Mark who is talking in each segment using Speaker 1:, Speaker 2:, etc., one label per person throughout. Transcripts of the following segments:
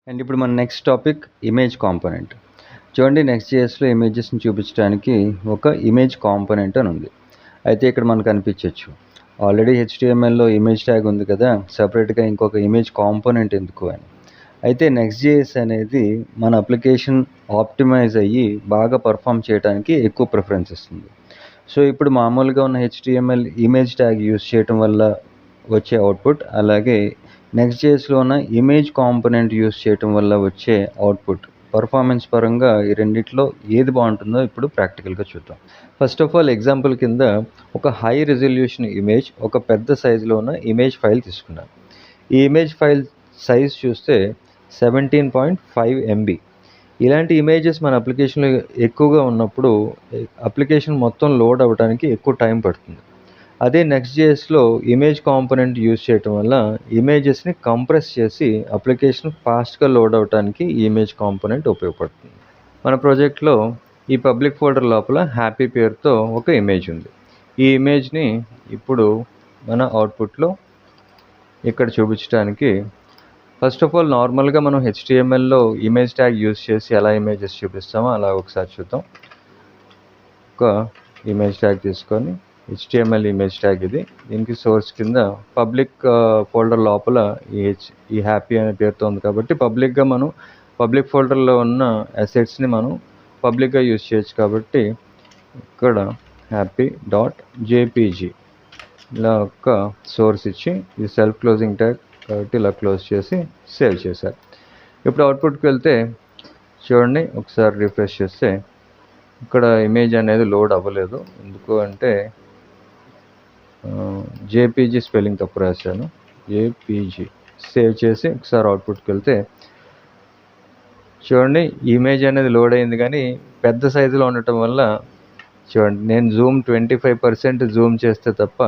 Speaker 1: And ఇప్పుడు మన next topic image component. చూడండి, నెక్స్ట్.js లో ఇమేజెస్ని చూపించడానికి ఒక ఇమేజ్ కాంపోనెంట్ అని ఉంది. అయితే ఇక్కడ మనకు కనిపించవచ్చు ఆల్రెడీ HTML లో ఇమేజ్ ట్యాగ్ ఉంది కదా, సపరేట్గా ఇంకొక ఇమేజ్ కాంపోనెంట్ ఎందుకు అని. అయితే నెక్స్ట్.js అనేది మన అప్లికేషన్ ఆప్టిమైజ్ అయ్యి బాగా పర్ఫామ్ చేయడానికి ఎక్కువ ప్రిఫరెన్స్ ఇస్తుంది. సో ఇప్పుడు మామూలుగా ఉన్న HTML ఇమేజ్ ట్యాగ్ యూస్ చేయటం వల్ల వచ్చే అవుట్పుట్, అలాగే నెక్స్ట్.jsలో ఉన్న ఇమేజ్ కాంపోనెంట్ యూస్ చేయటం వల్ల వచ్చే అవుట్పుట్ పర్ఫార్మెన్స్ పరంగా ఈ రెండిట్లో ఏది బాగుంటుందో ఇప్పుడు ప్రాక్టికల్గా చూద్దాం. ఫస్ట్ ఆఫ్ ఆల్ ఎగ్జాంపుల్ కింద ఒక హై రెజల్యూషన్ ఇమేజ్, ఒక పెద్ద సైజులో ఉన్న ఇమేజ్ ఫైల్ తీసుకున్నాను. ఈ ఇమేజ్ ఫైల్ సైజ్ చూస్తే 17.5 MB. ఇలాంటి ఇమేజెస్ మన అప్లికేషన్లో ఎక్కువగా ఉన్నప్పుడు అప్లికేషన్ మొత్తం లోడ్ అవ్వడానికి ఎక్కువ టైం పడుతుంది. అదే నెక్స్ట్.jsలో ఇమేజ్ కాంపోనెంట్ యూజ్ చేయటం వల్ల ఇమేజెస్ని కంప్రెస్ చేసి అప్లికేషన్ ఫాస్ట్గా లోడ్ అవడానికి ఈ ఇమేజ్ కాంపోనెంట్ ఉపయోగపడుతుంది. మన ప్రాజెక్ట్లో ఈ పబ్లిక్ ఫోల్డర్ లోపల హ్యాపీ పేరుతో ఒక ఇమేజ్ ఉంది. ఈ ఇమేజ్ని ఇప్పుడు మన అవుట్పుట్లో ఇక్కడ చూపించడానికి ఫస్ట్ ఆఫ్ ఆల్ నార్మల్గా మనం HTMLలో ఇమేజ్ ట్యాగ్ యూజ్ చేసి ఎలా ఇమేజెస్ చూపిస్తామో అలా ఒకసారి చూద్దాం. ఒక ఇమేజ్ ట్యాగ్ తీసుకొని HTML ఇమేజ్ ట్యాగ్ ఇది, దీనికి సోర్స్ కింద పబ్లిక్ ఫోల్డర్ లోపల ఈ హ్యాపీ అనే పేరుతో ఉంది కాబట్టి పబ్లిక్గా మనం పబ్లిక్ ఫోల్డర్లో ఉన్న అసెట్స్ని మనం పబ్లిక్గా యూజ్ చేయొచ్చు. కాబట్టి ఇక్కడ happy.jpg ఇలా ఒక సోర్స్ ఇచ్చి ఇది సెల్ఫ్ క్లోజింగ్ ట్యాగ్ కాబట్టి ఇలా క్లోజ్ చేసి సేవ్ చేశారు. ఇప్పుడు అవుట్పుట్కి వెళ్తే చూడండి, ఒకసారి రిఫ్రెష్ చేస్తే ఇక్కడ ఇమేజ్ అనేది లోడ్ అవ్వలేదు. ఎందుకు అంటే JPG స్పెల్లింగ్ తప్పు రాశాను, JPG. సేవ్ చేసి ఒకసారి అవుట్పుట్కి వెళ్తే చూడండి, ఇమేజ్ అనేది లోడ్ అయింది కానీ పెద్ద సైజులో ఉండటం వల్ల చూడండి నేను 25% జూమ్ చేస్తే తప్ప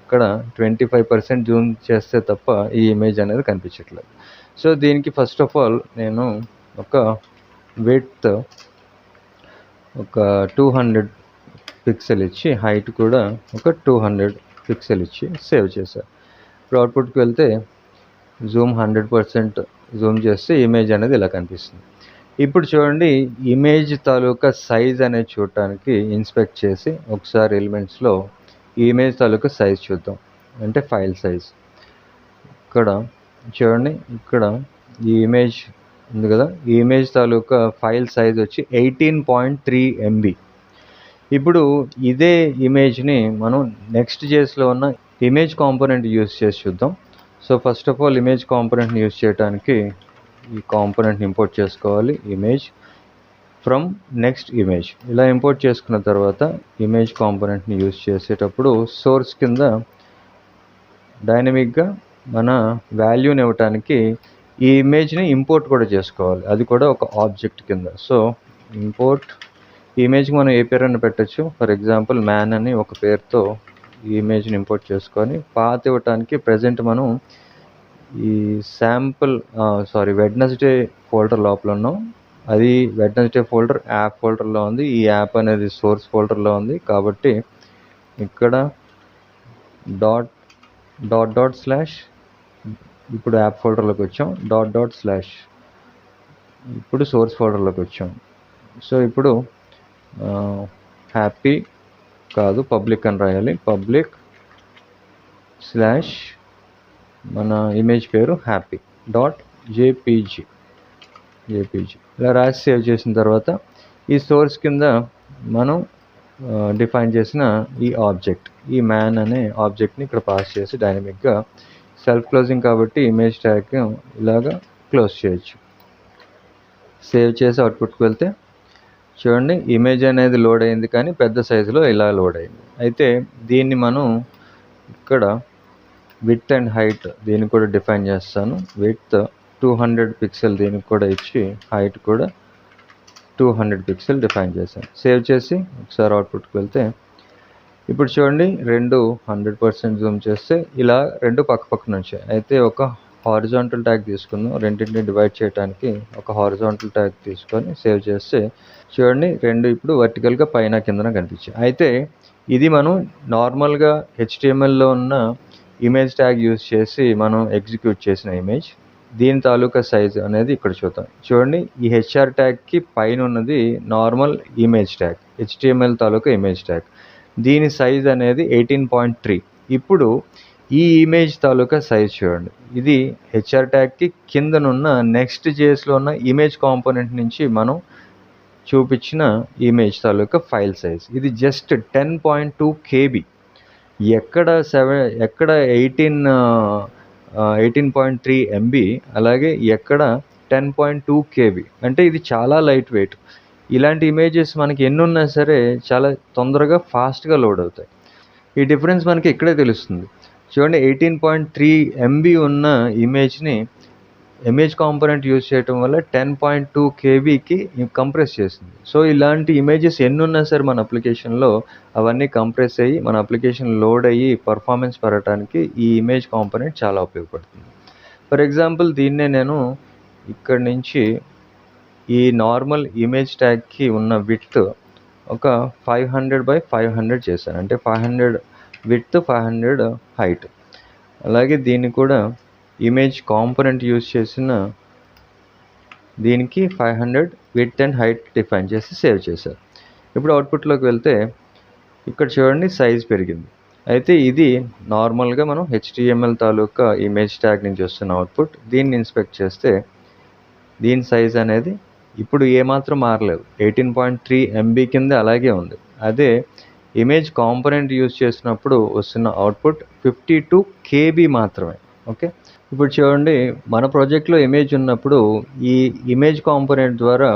Speaker 1: ఇక్కడ 25% జూమ్ చేస్తే తప్ప ఈ ఇమేజ్ అనేది కనిపించట్లేదు. సో దీనికి ఫస్ట్ ఆఫ్ ఆల్ నేను ఒక విడ్త్ ఒక 200 పిక్సెల్ ఇచ్చి హైట్ కూడా ఒక 200 పిక్సెల్ ఇచ్చి సేవ్ చేశాను. ఇప్పుడు అవుట్పుట్కి వెళ్తే జూమ్ 100% జూమ్ చేస్తే ఇమేజ్ అనేది ఇలా కనిపిస్తుంది. ఇప్పుడు చూడండి, ఇమేజ్ తాలూకా సైజ్ అనేది చూడటానికి ఇన్స్పెక్ట్ చేసి ఒకసారి ఎలిమెంట్స్లో ఈ ఇమేజ్ తాలూకా సైజ్ చూద్దాం, అంటే ఫైల్ సైజ్. ఇక్కడ చూడండి, ఇక్కడ ఈ ఇమేజ్ ఉంది కదా, ఈ ఇమేజ్ తాలూకా ఫైల్ సైజ్ వచ్చి 18.3 MB. ఇప్పుడు ఇదే ఇమేజ్ని మనం నెక్స్ట్.jsలో ఉన్న ఇమేజ్ కాంపోనెంట్ యూజ్ చేసి చూద్దాం. So first of all image కాంపోనెంట్ని యూజ్ చేయడానికి ఈ కాంపోనెంట్ని ఇంపోర్ట్ చేసుకోవాలి, ఇమేజ్ ఫ్రమ్ నెక్స్ట్ ఇమేజ్. ఇలా ఇంపోర్ట్ చేసుకున్న తర్వాత ఇమేజ్ కాంపోనెంట్ని యూజ్ చేసేటప్పుడు సోర్స్ కింద డైనమిక్గా మన వాల్యూని ఇవ్వటానికి ఈ ఇమేజ్ని ఇంపోర్ట్ కూడా చేసుకోవాలి, అది కూడా ఒక ఆబ్జెక్ట్ కింద. సో ఇంపోర్ట్ ఈ ఇమేజ్కి మనం ఏ పేరు అని పెట్టచ్చు. ఫర్ ఎగ్జాంపుల్ మ్యాన్ అని ఒక పేరుతో ఈ ఇమేజ్ని ఇంపోర్ట్ చేసుకొని పాత్ ఇవ్వటానికి ప్రజెంట్ మనం ఈ వెడ్నెస్డే ఫోల్డర్ లోపల ఉన్నాం. అది వెడ్నెస్డే ఫోల్డర్ యాప్ ఫోల్డర్లో ఉంది, ఈ యాప్ అనేది సోర్స్ ఫోల్డర్లో ఉంది. కాబట్టి ఇక్కడ డాట్ డాట్ డాట్ స్లాష్, ఇప్పుడు యాప్ ఫోల్డర్లోకి వచ్చాం, డాట్ డాట్ స్లాష్, ఇప్పుడు సోర్స్ ఫోల్డర్లోకి వచ్చాం. సో ఇప్పుడు హ్యాపీ కాదు పబ్లిక్ అని రాయాలి, పబ్లిక్ స్లాష్ మన ఇమేజ్ పేరు happy.jpg. ఇలా రాసి సేవ్ చేసిన తర్వాత ఈ సోర్స్ కింద మనం డిఫైన్ చేసిన ఈ ఆబ్జెక్ట్, ఈ మ్యాన్ అనే ఆబ్జెక్ట్ని ఇక్కడ పాస్ చేసి డైనమిక్గా సెల్ఫ్ క్లోజింగ్ కాబట్టి ఇమేజ్ ట్యాగ్ ఇలాగా క్లోజ్ చేయొచ్చు. సేవ్ చేసి అవుట్పుట్కి వెళ్తే చూడండి, ఇమేజ్ అనేది లోడ్ అయింది కానీ పెద్ద సైజులో ఇలా లోడ్ అయింది. అయితే దీన్ని మనం ఇక్కడ విడ్త్ అండ్ హైట్ దీన్ని కూడా డిఫైన్ చేస్తాను. విడ్త్ 200 పిక్సెల్ దీనికి కూడా ఇచ్చి హైట్ కూడా 200 పిక్సెల్ డిఫైన్ చేశాను. సేవ్ చేసి ఒకసారి అవుట్పుట్కి వెళ్తే ఇప్పుడు చూడండి, రెండు 100% జూమ్ చేస్తే ఇలా రెండు పక్కన వచ్చాయి. అయితే ఒక హారిజాంటల్ ట్యాగ్ తీసుకుందాం, రెండింటిని డివైడ్ చేయడానికి ఒక హారిజాంటల్ ట్యాగ్ తీసుకొని సేవ్ చేస్తే చూడండి, రెండు ఇప్పుడు వర్టికల్గా పైన కిందన కనిపించాయి. అయితే ఇది మనం నార్మల్గా HTMLలో ఉన్న ఇమేజ్ ట్యాగ్ యూజ్ చేసి మనం ఎగ్జిక్యూట్ చేసిన ఇమేజ్. దీని తాలూకా సైజ్ అనేది ఇక్కడ చూద్దాం. చూడండి, ఈ హెచ్ఆర్ ట్యాగ్కి పైన ఉన్నది నార్మల్ ఇమేజ్ ట్యాగ్, HTML తాలూకా ఇమేజ్ ట్యాగ్. దీని సైజ్ అనేది 18.3. ఇప్పుడు ఈ ఇమేజ్ తాలూకా సైజ్ చూడండి, ఇది హెచ్ఆర్ ట్యాగ్కి కిందనున్న నెక్స్ట్ జేఎస్లో ఉన్న ఇమేజ్ కాంపోనెంట్ నుంచి మనం చూపించిన ఇమేజ్ తాలూకా ఫైల్ సైజ్. ఇది జస్ట్ 10.2 KB. ఎక్కడ 18.3 MB, అలాగే ఎక్కడ 10.2 KB. అంటే ఇది చాలా లైట్ వెయిట్. ఇలాంటి ఇమేజెస్ మనకి ఎన్ని ఉన్నా సరే చాలా తొందరగా ఫాస్ట్గా లోడ్ అవుతాయి. ఈ డిఫరెన్స్ మనకి ఇక్కడే తెలుస్తుంది. చూడండి, 18.3 MB ఉన్న ఇమేజ్ కాంపోనెంట్ యూజ్ చేయటం వల్ల 10.2 KBకి కంప్రెస్ చేసింది. సో ఇలాంటి ఇమేజెస్ ఎన్ని ఉన్నా సరే మన అప్లికేషన్లో అవన్నీ కంప్రెస్ అయ్యి మన అప్లికేషన్ లోడ్ అయ్యి పర్ఫార్మెన్స్ పెరగడానికి ఈ ఇమేజ్ కాంపోనెంట్ చాలా ఉపయోగపడుతుంది. ఫర్ ఎగ్జాంపుల్, దీన్నే నేను ఇక్కడ నుంచి ఈ నార్మల్ ఇమేజ్ ట్యాగ్కి ఉన్న విడ్త్ ఒక 500x500 చేశాను. అంటే 500 విడ్త్, 500 హైట్. అలాగే దీన్ని కూడా ఇమేజ్ కాంపోనెంట్ యూజ్ చేసిన దీనికి 500 విడ్త్ అండ్ హైట్ డిఫైన్ చేసి సేవ్ చేశారు. ఇప్పుడు అవుట్పుట్లోకి వెళ్తే ఇక్కడ చూడండి, సైజ్ పెరిగింది. అయితే ఇది నార్మల్గా మనం HTML తాలూకా ఇమేజ్ ట్యాగ్ నుంచి వస్తున్న అవుట్పుట్. దీన్ని ఇన్స్పెక్ట్ చేస్తే దీని సైజ్ అనేది ఇప్పుడు ఏమాత్రం మారలేదు, 18.3 MB కింద అలాగే ఉంది. అదే ఇమేజ్ కాంపోనెంట్ యూజ్ చేసినప్పుడు వస్తున్న అవుట్పుట్ 52 KB మాత్రమే. ఓకే, ఇప్పుడు చూడండి, మన ప్రాజెక్ట్లో ఇమేజ్ ఉన్నప్పుడు ఈ ఇమేజ్ కాంపోనెంట్ ద్వారా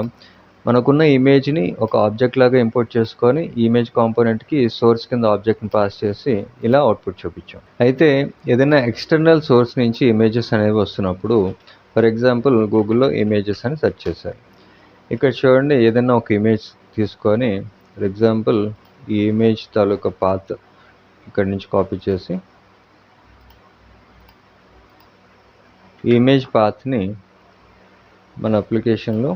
Speaker 1: మనకున్న ఇమేజ్ని ఒక ఆబ్జెక్ట్ లాగా ఇంపోర్ట్ చేసుకొని ఈ ఇమేజ్ కాంపోనెంట్కి సోర్స్ కింద ఆబ్జెక్ట్ని పాస్ చేసి ఇలా అవుట్పుట్ చూపించాం. అయితే ఏదైనా ఎక్స్టర్నల్ సోర్స్ నుంచి ఇమేజెస్ అనేవి వస్తున్నప్పుడు, ఫర్ ఎగ్జాంపుల్ గూగుల్లో ఇమేజెస్ అని సెర్చ్ చేశారు. ఇక్కడ చూడండి, ఏదైనా ఒక ఇమేజ్ తీసుకొని, ఫర్ ఎగ్జాంపుల్ ఈ ఇమేజ్ తాలూకా పాత్ ఇక్కడ నుంచి కాపీ చేసి ఈ ఇమేజ్ పాత్ని మన అప్లికేషన్లో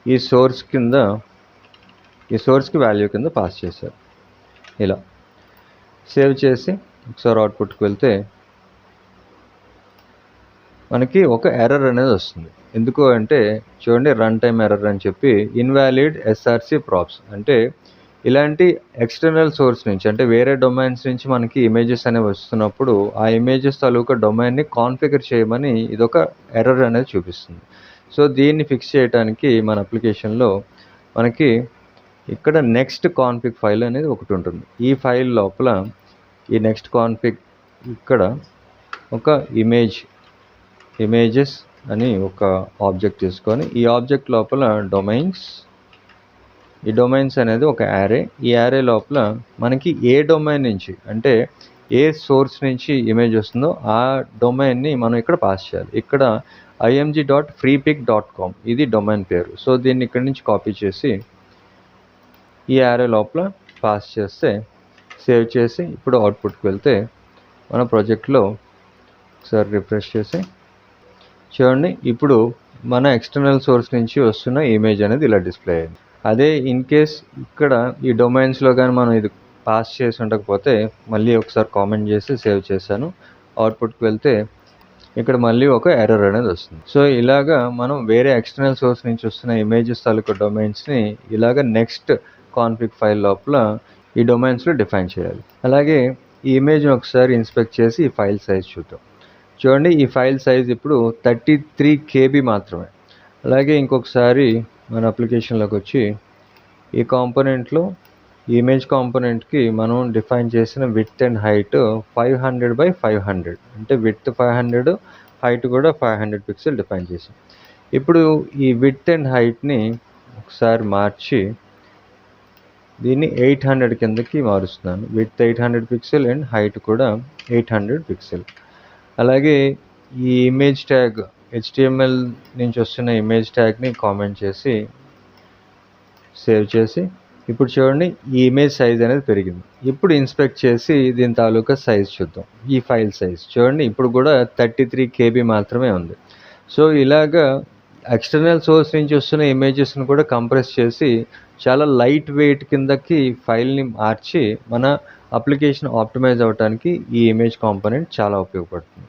Speaker 1: ఈ సోర్స్కి వాల్యూ కింద పాస్ చేశారు. ఇలా సేవ్ చేసి ఒకసారి అవుట్పుట్కి వెళ్తే మనకి ఒక ఎర్రర్ అనేది వస్తుంది. ఎందుకు అంటే చూడండి, రన్ టైమ్ ఎర్రర్ అని చెప్పి ఇన్వాలిడ్ SRC ప్రాప్స్. అంటే ఇలాంటి ఎక్స్టర్నల్ సోర్స్ నుంచి, అంటే వేరే డొమైన్స్ నుంచి మనకి ఇమేజెస్ అనేవి వస్తున్నప్పుడు ఆ ఇమేజెస్ తాలూకా డొమైన్ని కాన్ఫిగర్ చేయమని ఇదొక ఎర్రర్ అనేది చూపిస్తుంది. సో దీన్ని ఫిక్స్ చేయడానికి మన అప్లికేషన్లో మనకి ఇక్కడ నెక్స్ట్ కాన్ఫిగ్ ఫైల్ అనేది ఒకటి ఉంటుంది. ఈ ఫైల్ లోపల ఈ నెక్స్ట్ కాన్ఫిగ్ ఇక్కడ ఒక ఇమేజెస్ అని ఒక ఆబ్జెక్ట్ తీసుకొని ఈ ఆబ్జెక్ట్ లోపల డొమైన్స్ అనేది ఒక యారే. ఈ యారే లోపల మనకి ఏ డొమైన్ నుంచి, అంటే ఏ సోర్స్ నుంచి ఇమేజ్ వస్తుందో ఆ డొమైన్ని మనం ఇక్కడ పాస్ చేయాలి. ఇక్కడ img.freepik.com ఇది డొమైన్ పేరు. సో దీన్ని ఇక్కడ నుంచి కాపీ చేసి ఈ యారే లోపల పాస్ చేస్తే సేవ్ చేసి ఇప్పుడు అవుట్పుట్కి వెళ్తే మన ప్రాజెక్ట్లో ఒకసారి రిఫ్రెష్ చేసి చూడండి, ఇప్పుడు మన ఎక్స్టర్నల్ సోర్స్ నుంచి వస్తున్న ఇమేజ్ అనేది ఇలా డిస్ప్లే అయింది. అదే ఇన్ కేస్ ఇక్కడ ఈ డొమైన్స్లో కానీ మనం ఇది పాస్ చేసి ఉండకపోతే మళ్ళీ ఒకసారి కామెంట్ చేసి సేవ్ చేశాను. అవుట్పుట్కి వెళ్తే ఇక్కడ మళ్ళీ ఒక ఎర్రర్ అనేది వస్తుంది. సో ఇలాగా మనం వేరే ఎక్స్టర్నల్ సోర్స్ నుంచి వస్తున్న ఇమేజెస్ తాలూకు డొమైన్స్ని ఇలాగ నెక్స్ట్ కాన్ఫిగ్ ఫైల్ లోపల ఈ డొమైన్స్లో డిఫైన్ చేయాలి. అలాగే ఈ ఇమేజ్ని ఒకసారి ఇన్స్పెక్ట్ చేసి ఈ ఫైల్ సైజ్ చూద్దాం. చూడండి, ఈ ఫైల్ సైజ్ ఇప్పుడు 33 KB మాత్రమే. అలాగే ఇంకొకసారి మన అప్లికేషన్లోకి వచ్చి ఈ కాంపోనెంట్లో ఇమేజ్ కాంపోనెంట్కి మనం డిఫైన్ చేసిన విడ్త్ అండ్ హైట్ 500x500, అంటే విడ్త్ 500, హైట్ కూడా 500 పిక్సెల్ డిఫైన్ చేసాం. ఇప్పుడు ఈ విడ్త్ అండ్ హైట్ని ఒకసారి మార్చి దీన్ని 800 కిందకి మారుస్తున్నాను. విడ్త్ 800 పిక్సెల్ అండ్ హైట్ కూడా 800 పిక్సెల్. అలాగే ఈ ఇమేజ్ ట్యాగ్ HTML నుంచి వస్తున్న ఇమేజ్ ట్యాగ్ని కామెంట్ చేసి సేవ్ చేసి ఇప్పుడు చూడండి, ఈ ఇమేజ్ సైజ్ అనేది పెరిగింది. ఇప్పుడు ఇన్స్పెక్ట్ చేసి దీని తాలూకా సైజ్ చూద్దాం. ఈ ఫైల్ సైజ్ చూడండి, ఇప్పుడు కూడా 33 KB మాత్రమే ఉంది. సో ఇలాగా ఎక్స్టర్నల్ సోర్స్ నుంచి వస్తున్న ఇమేజెస్ని కూడా కంప్రెస్ చేసి చాలా లైట్ వెయిట్ కిందకి ఫైల్ని మార్చి మన అప్లికేషన్ ఆప్టిమైజ్ అవ్వడానికి ఈ ఇమేజ్ కాంపోనెంట్ చాలా ఉపయోగపడుతుంది.